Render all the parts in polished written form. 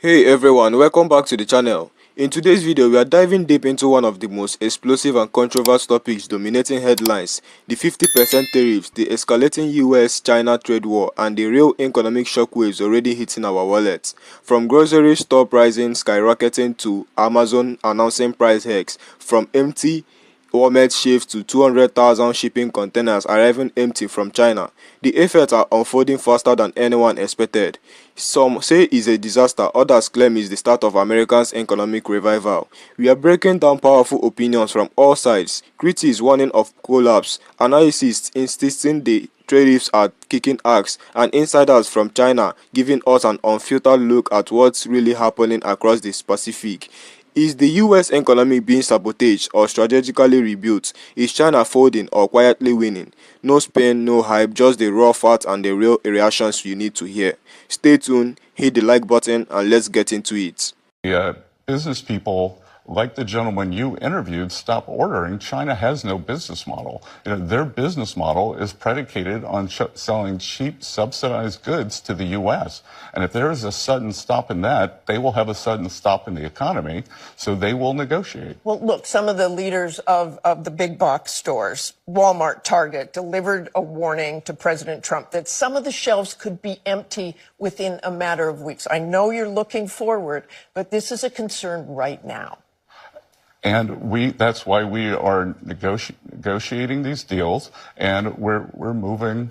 Hey everyone, welcome back to the channel. In today's video, we are diving deep into one of the most explosive and controversial topics dominating headlines: the 50% tariffs, the escalating US-China trade war, and the real economic shockwaves already hitting our wallets. From grocery store pricing skyrocketing to Amazon announcing price hikes, from empty Walmart shift to 200,000 shipping containers arriving empty from China. The effects are unfolding faster than anyone expected. Some say it's a disaster, others claim it's the start of America's economic revival. We are breaking down powerful opinions from all sides, critics warning of collapse, analysts insisting the tariffs are kicking ass, and insiders from China giving us an unfiltered look at what's really happening across the Pacific. Is the US economy being sabotaged or strategically rebuilt? Is China folding or quietly winning? No spin, no hype, just the raw facts and the real reactions you need to hear. Stay tuned, hit the like button, and let's get into it. Business people like the gentleman you interviewed stop ordering. China has no business model. Their business model is predicated on selling cheap, subsidized goods to the U.S. And if there is a sudden stop in that, they will have a sudden stop in the economy, so they will negotiate. Well, look, some of the leaders of the big box stores, Walmart, Target, delivered a warning to President Trump that some of the shelves could be empty within a matter of weeks. I know you're looking forward, but this is a concern right now. And that's why we are negotiating these deals, and we're moving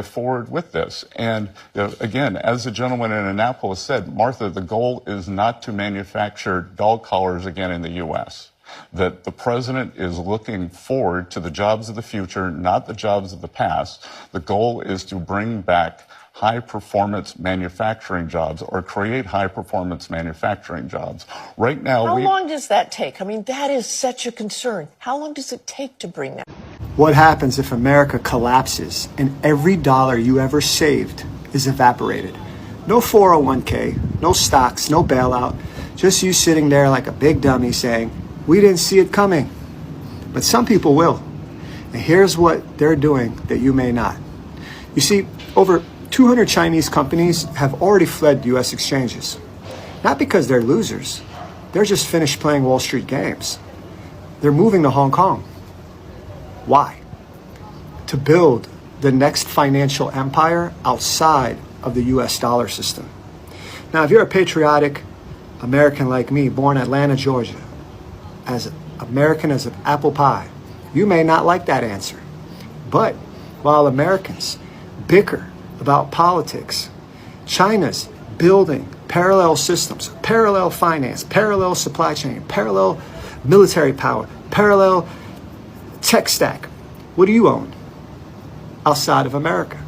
forward with this. And again, as the gentleman in Annapolis said, Martha, the goal is not to manufacture dog collars again in the U.S. That the president is looking forward to the jobs of the future, not the jobs of the past. The goal is to bring back high-performance manufacturing jobs or create high-performance manufacturing jobs. Right now, How long does that take? I mean, that is such a concern. How long does it take to bring that? What happens if America collapses and every dollar you ever saved is evaporated? No 401k, no stocks, no bailout, just you sitting there like a big dummy saying, we didn't see it coming. But some people will. And here's what they're doing that you may not. You see, over 200 Chinese companies have already fled U.S. exchanges. Not because they're losers. They're just finished playing Wall Street games. They're moving to Hong Kong. Why? To build the next financial empire outside of the U.S. dollar system. Now, if you're a patriotic American like me, born in Atlanta, Georgia, as American as an apple pie, you may not like that answer. But while Americans bicker about politics, China's building parallel systems, parallel finance, parallel supply chain, parallel military power, parallel tech stack. What do you own outside of America?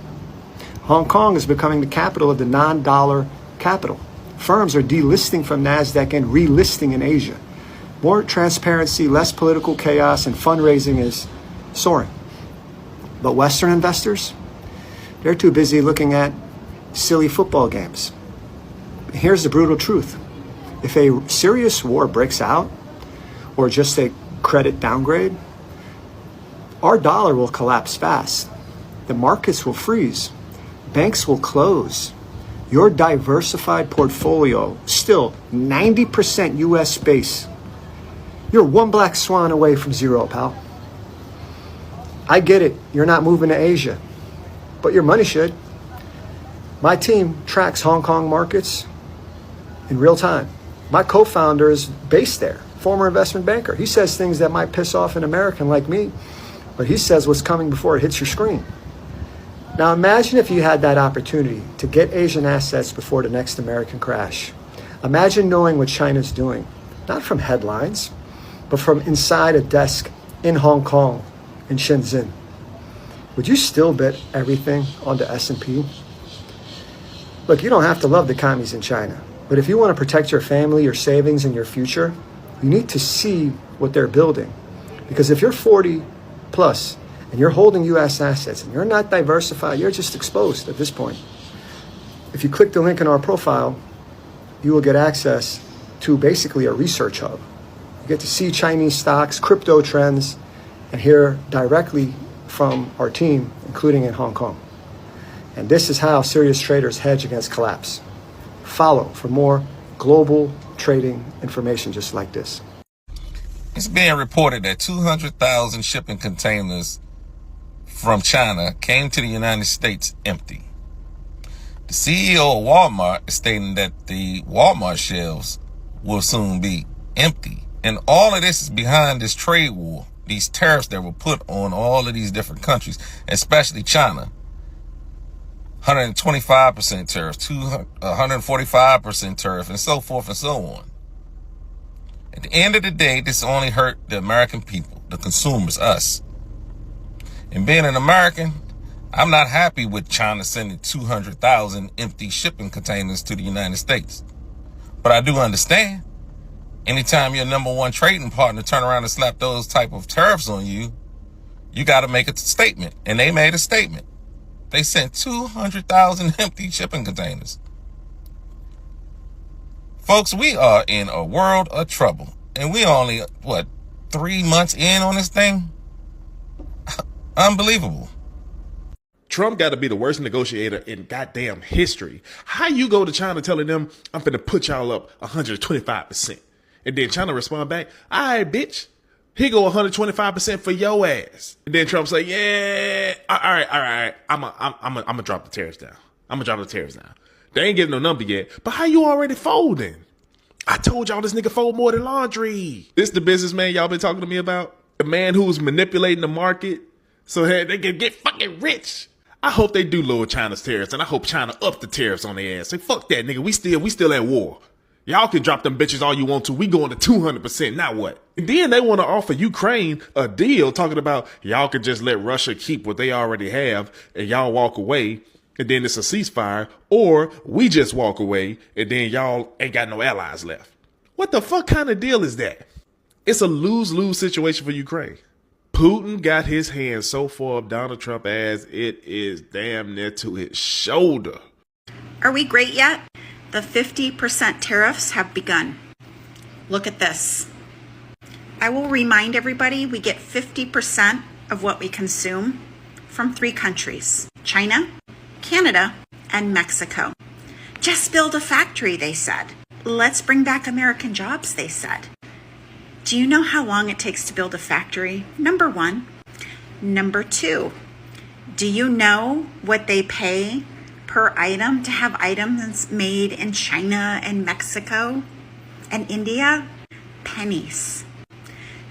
Hong Kong is becoming the capital of the non-dollar capital. Firms are delisting from NASDAQ and relisting in Asia. More transparency, less political chaos, and fundraising is soaring. But Western investors, they're too busy looking at silly football games. Here's the brutal truth. If a serious war breaks out, or just a credit downgrade, our dollar will collapse fast. The markets will freeze. Banks will close. Your diversified portfolio, still 90% US base. You're one black swan away from zero, pal. I get it. You're not moving to Asia, but your money should. My team tracks Hong Kong markets in real time. My co-founder is based there, former investment banker. He says things that might piss off an American like me, but he says what's coming before it hits your screen. Now imagine if you had that opportunity to get Asian assets before the next American crash. Imagine knowing what China's doing, not from headlines, but from inside a desk in Hong Kong, in Shenzhen. Would you still bet everything on the S&P? Look, you don't have to love the commies in China, but if you want to protect your family, your savings, and your future, you need to see what they're building. Because if you're 40 plus and you're holding U.S. assets and you're not diversified, you're just exposed at this point. If you click the link in our profile, you will get access to basically a research hub. You get to see Chinese stocks, crypto trends, and hear directly from our team, including in Hong Kong. And this is how serious traders hedge against collapse. Follow for more global trading information just like this. It's being reported that 200,000 shipping containers from China came to the United States empty. The CEO of Walmart is stating that the Walmart shelves will soon be empty. And all of this is behind this trade war, these tariffs that were put on all of these different countries, especially China. 125% tariff, 145% tariff, and so forth and so on. At the end of the day, this only hurt the American people, the consumers, us. And being an American, I'm not happy with China sending 200,000 empty shipping containers to the United States. But I do understand, anytime your number one trading partner turn around and slap those type of tariffs on you, you got to make a statement. And they made a statement. They sent 200,000 empty shipping containers. Folks, we are in a world of trouble. And we only, 3 months in on this thing? Unbelievable. Trump got to be the worst negotiator in goddamn history. How you go to China telling them, I'm finna put y'all up 125%. And then China respond back, all right, bitch. He go 125% for your ass. And then Trump say, yeah, all right. I'm gonna drop the tariffs down. They ain't getting no number yet. But how you already folding? I told y'all this nigga fold more than laundry. This the businessman y'all been talking to me about? The man who's manipulating the market so they can get fucking rich. I hope they do lower China's tariffs, and I hope China up the tariffs on their ass. Say, fuck that, nigga. We still at war. Y'all can drop them bitches all you want to. We going to 200%. Now what? And then they want to offer Ukraine a deal talking about y'all could just let Russia keep what they already have and y'all walk away and then it's a ceasefire, or we just walk away and then y'all ain't got no allies left. What the fuck kind of deal is that? It's a lose-lose situation for Ukraine. Putin got his hands so far up Donald Trump's ass, it is damn near to his shoulder. Are we great yet? The 50% tariffs have begun. Look at this. I will remind everybody we get 50% of what we consume from 3 countries: China, Canada, and Mexico. Just build a factory, they said. Let's bring back American jobs, they said. Do you know how long it takes to build a factory? Number 1. Number 2, do you know what they pay per item to have items made in China and Mexico and India? Pennies.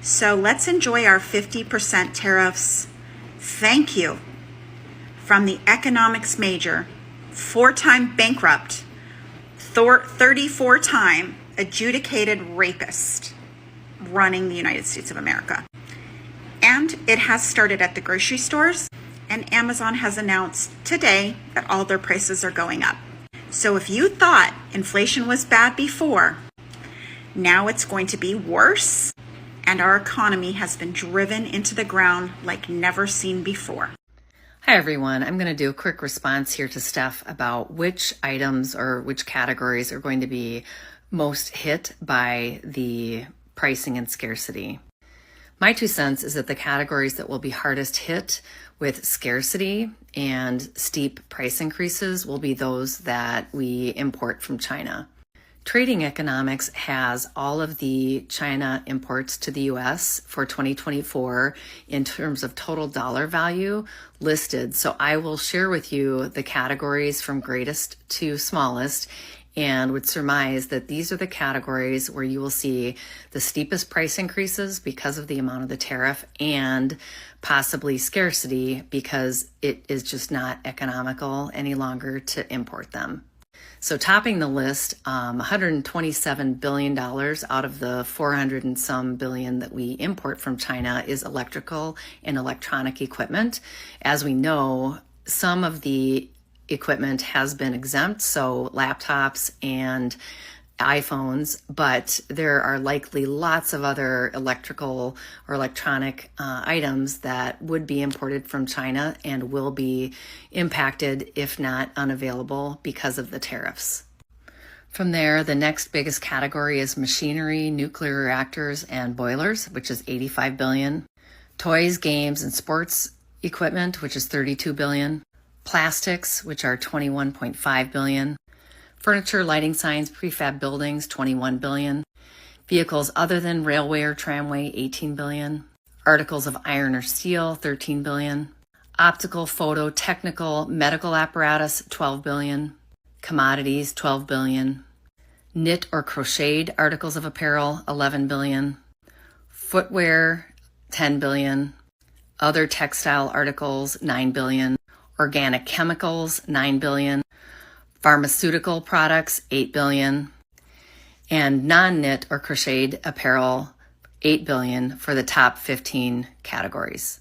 So let's enjoy our 50% tariffs. Thank you from the economics major, 4-time bankrupt, 34-time adjudicated rapist running the United States of America. And it has started at the grocery stores, and Amazon has announced today that all their prices are going up. So if you thought inflation was bad before, now it's going to be worse, and our economy has been driven into the ground like never seen before. Hi, everyone. I'm going to do a quick response here to Steph about which items or which categories are going to be most hit by the pricing and scarcity. My 2 cents is that the categories that will be hardest hit with scarcity and steep price increases will be those that we import from China. Trading Economics has all of the China imports to the US for 2024 in terms of total dollar value listed. So I will share with you the categories from greatest to smallest, and would surmise that these are the categories where you will see the steepest price increases because of the amount of the tariff, and possibly scarcity because it is just not economical any longer to import them. So topping the list, $127 billion out of the 400 and some billion that we import from China is electrical and electronic equipment. As we know, some of the equipment has been exempt, so laptops and iPhones, but there are likely lots of other electrical or electronic items that would be imported from China and will be impacted, if not unavailable, because of the tariffs. From there, the next biggest category is machinery, nuclear reactors, and boilers, which is $85 billion. Toys, games, and sports equipment, which is $32 billion. Plastics, which are $21.5 billion. Furniture, lighting signs, prefab buildings, 21 billion. Vehicles other than railway or tramway, 18 billion. Articles of iron or steel, 13 billion. Optical, photo, technical, medical apparatus, 12 billion. Commodities, 12 billion. Knit or crocheted articles of apparel, 11 billion. Footwear, 10 billion. Other textile articles, 9 billion. Organic chemicals, 9 billion. Pharmaceutical products, 8 billion. And non-knit or crocheted apparel, 8 billion for the top 15 categories.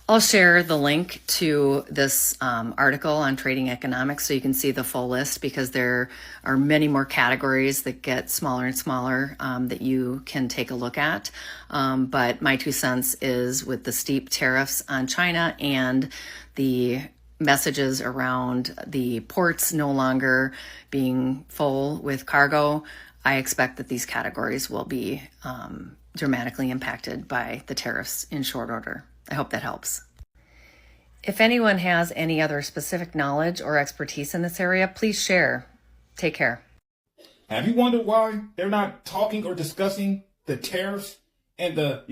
I'll share the link to this article on trading economics so you can see the full list, because there are many more categories that get smaller and smaller that you can take a look at. But my 2 cents is with the steep tariffs on China and the messages around the ports no longer being full with cargo, I expect that these categories will be dramatically impacted by the tariffs in short order. I hope that helps. If anyone has any other specific knowledge or expertise in this area, please share. Take care. Have you wondered why they're not talking or discussing the tariffs and the,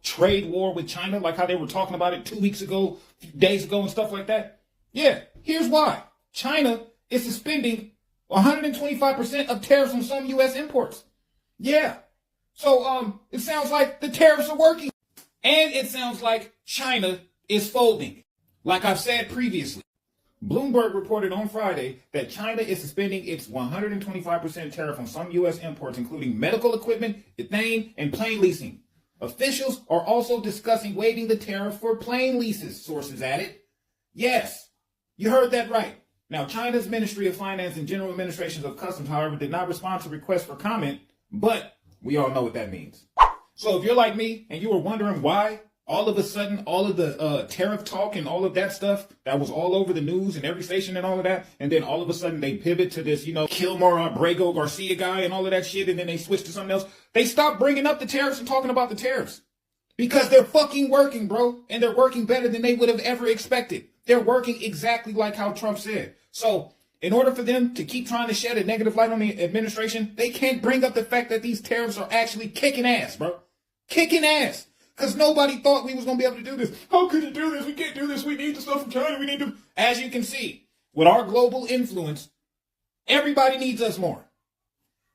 trade war with China, like how they were talking about it 2 weeks ago, days ago and stuff like that? Yeah, here's why. China is suspending 125% of tariffs on some U.S. imports. Yeah. So, it sounds like the tariffs are working. And it sounds like China is folding. Like I've said previously, Bloomberg reported on Friday that China is suspending its 125% tariff on some U.S. imports, including medical equipment, ethane, and plane leasing. Officials are also discussing waiving the tariff for plane leases, sources added. Yes, you heard that right. Now, China's Ministry of Finance and General Administration of Customs, however, did not respond to requests for comment, but we all know what that means. So if you're like me and you were wondering why all of a sudden all of the tariff talk and all of that stuff that was all over the news and every station and all of that, and then all of a sudden they pivot to this, Kilmore Brago Garcia guy and all of that shit, and then they switch to something else, they stopped bringing up the tariffs and talking about the tariffs. Because they're fucking working, bro. And they're working better than they would have ever expected. They're working exactly like how Trump said. So, in order for them to keep trying to shed a negative light on the administration, they can't bring up the fact that these tariffs are actually kicking ass, bro. Kicking ass. Because nobody thought we was going to be able to do this. How could you do this? We can't do this. We need the stuff from China. We need to... As you can see, with our global influence, everybody needs us more.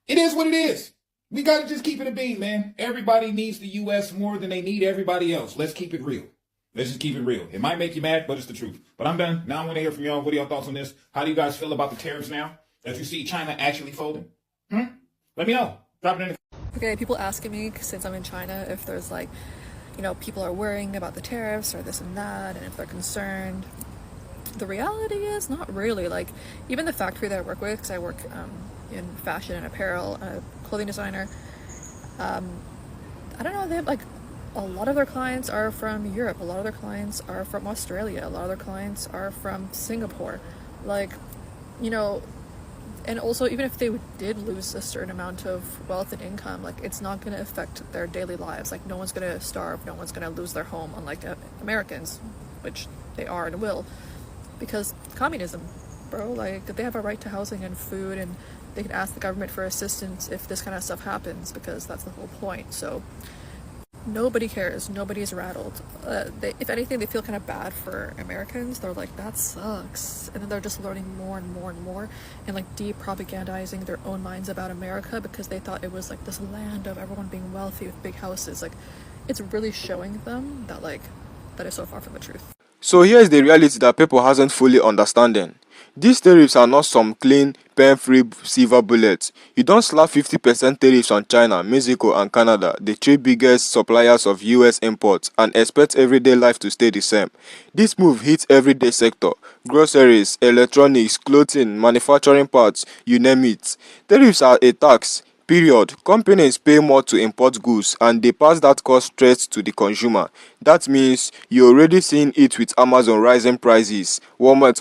It is what it is. We got to just keep it a beam, man. Everybody needs the U.S. more than they need everybody else. Let's keep it real. Let's just keep it real. It might make you mad, but it's the truth. But I'm done. Now I want to hear from y'all. What are y'all thoughts on this? How do you guys feel about the tariffs now that you see China actually folding? Let me know. Drop it in the... Okay, people asking me, since I'm in China, if there's people are worrying about the tariffs or this and that, and if they're concerned. The reality is not really. Even the factory that I work with, because I work in fashion and apparel, a clothing designer, I don't know, they have a lot of their clients are from Europe, a lot of their clients are from Australia, a lot of their clients are from Singapore, and also even if they did lose a certain amount of wealth and income, it's not going to affect their daily lives. No one's going to starve, no one's going to lose their home, unlike Americans, which they are and will, because communism, bro. They have a right to housing and food, and they can ask the government for assistance if this kind of stuff happens, because that's the whole point. So nobody cares, nobody's rattled. If anything, they feel kind of bad for Americans. They're like, that sucks, and then they're just learning more and more and more, and de-propagandizing their own minds about America, because they thought it was this land of everyone being wealthy with big houses. It's really showing them that that is so far from the truth. So here's the reality that people hasn't fully understanding. These tariffs are not some clean, pen-free silver bullets. You don't slap 50% tariffs on China, Mexico and Canada, the 3 biggest suppliers of US imports, and expect everyday life to stay the same. This move hits everyday sector: groceries, electronics, clothing, manufacturing parts, you name it. Tariffs are a tax. Period. Companies pay more to import goods and they pass that cost straight to the consumer. That means you're already seeing it with Amazon rising prices, Walmart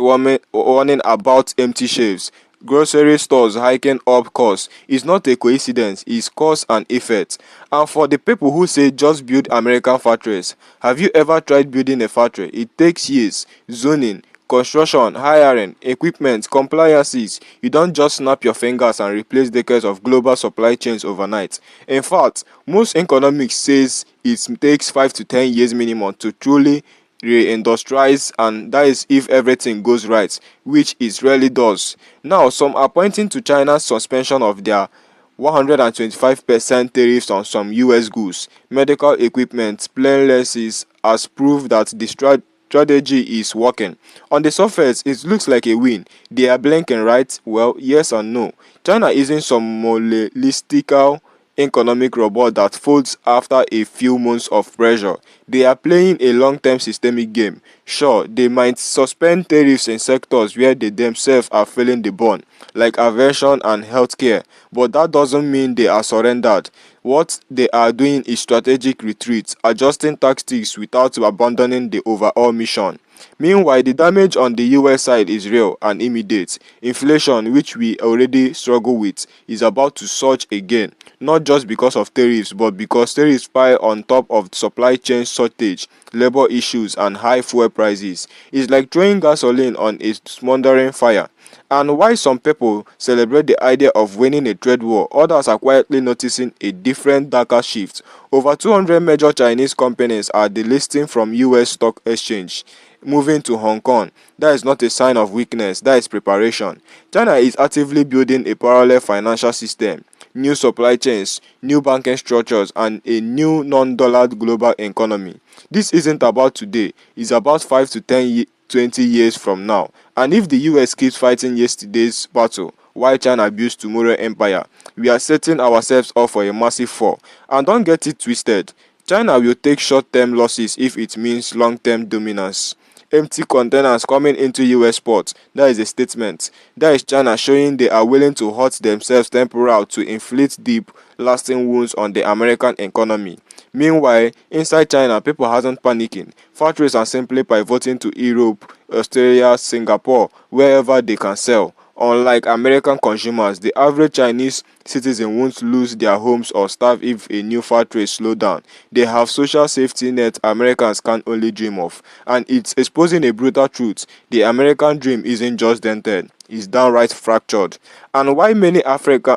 warning about empty shelves, grocery stores hiking up costs. It's not a coincidence, it's cause and effect. And for the people who say just build American factories, have you ever tried building a factory? It takes years, zoning, construction, hiring, equipment, compliances. You don't just snap your fingers and replace decades of global supply chains overnight. In fact, most economics says it takes 5 to 10 years minimum to truly reindustrialize, and that is if everything goes right, which it rarely does. Now, some are pointing to China's suspension of their 125% tariffs on some US goods, medical equipment, plane lenses as proof that the strategy is working. On the surface, it looks like a win. They are blinking, right? Well, yes and no. China isn't some molestical economic robot that folds after a few months of pressure. They are playing a long-term systemic game. Sure, they might suspend tariffs in sectors where they themselves are feeling the burn, like aviation and healthcare, but that doesn't mean they are surrendered. What they are doing is strategic retreat, adjusting tactics without abandoning the overall mission. Meanwhile, the damage on the US side is real and immediate. Inflation, which we already struggle with, is about to surge again, not just because of tariffs, but because tariffs pile on top of supply chain shortage, labor issues, and high fuel prices. It's like throwing gasoline on a smoldering fire. And while some people celebrate the idea of winning a trade war, others are quietly noticing a different, darker shift. Over 200 major Chinese companies are delisting from US stock exchange, moving to Hong Kong. That is not a sign of weakness, that is preparation. China is actively building a parallel financial system, new supply chains, new banking structures, and a new non-dollar global economy. This isn't about today, it's about 5 to 20 years from now. And if the US keeps fighting yesterday's battle while China builds tomorrow's empire, we are setting ourselves up for a massive fall. And don't get it twisted, China will take short-term losses if it means long-term dominance. Empty containers coming into US ports, that is a statement. That is China showing they are willing to hurt themselves temporarily to inflict deep, lasting wounds on the American economy. Meanwhile, inside China, people aren't panicking. Factories are simply pivoting to Europe, Australia, Singapore, wherever they can sell. Unlike American consumers, the average Chinese citizen won't lose their homes or starve if a new factory slows down. They have social safety net Americans can only dream of. And it's exposing a brutal truth. The American dream isn't just dented, it's downright fractured. And why many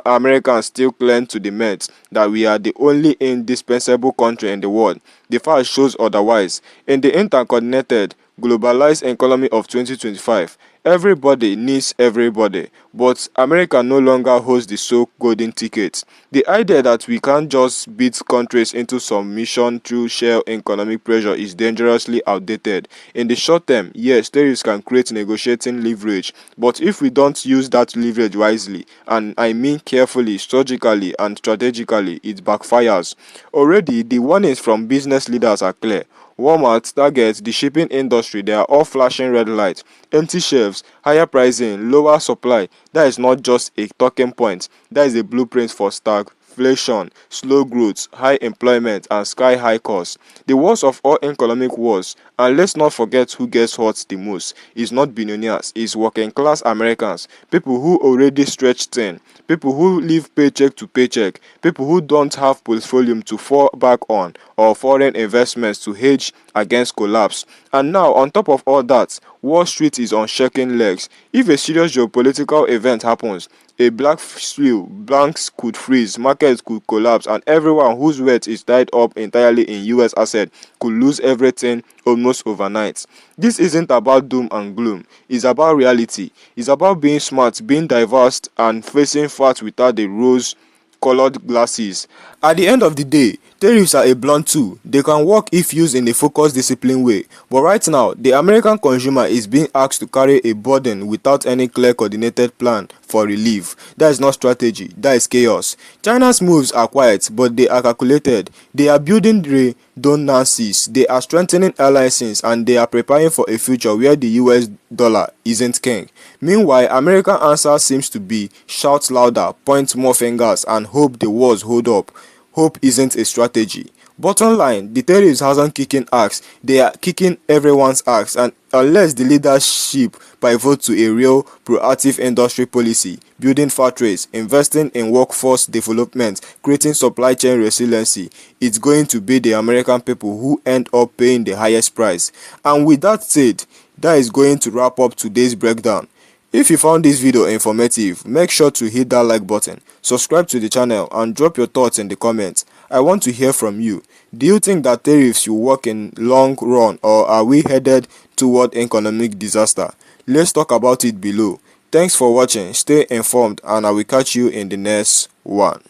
Americans still cling to the myth that we are the only indispensable country in the world, the fact shows otherwise. In the interconnected, globalized economy of 2025, everybody needs everybody, but America no longer holds the sole golden ticket. The idea that we can't just beat countries into submission through sheer economic pressure is dangerously outdated. In the short term, yes, tariffs can create negotiating leverage, but if we don't use that leverage wisely, and I mean carefully, strategically, and strategically, it backfires. Already, the warnings from business leaders are clear. Walmart, Target, the shipping industry, they are all flashing red lights. Empty shelves, higher pricing, lower supply. That is not just a talking point. That is a blueprint for stagflation, slow growth, high employment, and sky-high costs. The worst of all economic wars, and let's not forget who gets hurt the most, is not billionaires, it's working-class Americans, people who already stretch thin, people who live paycheck to paycheck, people who don't have portfolio to fall back on, or foreign investments to hedge against collapse. And now, on top of all that, Wall Street is on shaking legs. If a serious geopolitical event happens, a black swill, banks could freeze, markets could collapse, and everyone whose wealth is tied up entirely in US assets could lose everything almost overnight. This isn't about doom and gloom. It's about reality. It's about being smart, being diverse, and facing facts without the rose-colored glasses. At the end of the day, tariffs are a blunt tool. They can work if used in a focused, disciplined way. But right now, the American consumer is being asked to carry a burden without any clear coordinated plan for relief. That is not strategy, that is chaos. China's moves are quiet, but they are calculated. They are building redundancies, they are strengthening alliances, and they are preparing for a future where the US dollar isn't king. Meanwhile, American answer seems to be shout louder, point more fingers, and hope the wars hold up. Hope isn't a strategy. Bottom line, the tariffs hasn't kicking axe, they are kicking everyone's axe, and unless the leadership pivot to a real proactive industry policy, building factories, investing in workforce development, creating supply chain resiliency, it's going to be the American people who end up paying the highest price. And with that said, That is going to wrap up today's breakdown. If you found this video informative, make sure to hit that like button, subscribe to the channel, and drop your thoughts in the comments. I want to hear from you. Do you think that tariffs will work in long run, or are we headed toward economic disaster? Let's talk about it below. Thanks for watching, stay informed, and I will catch you in the next one.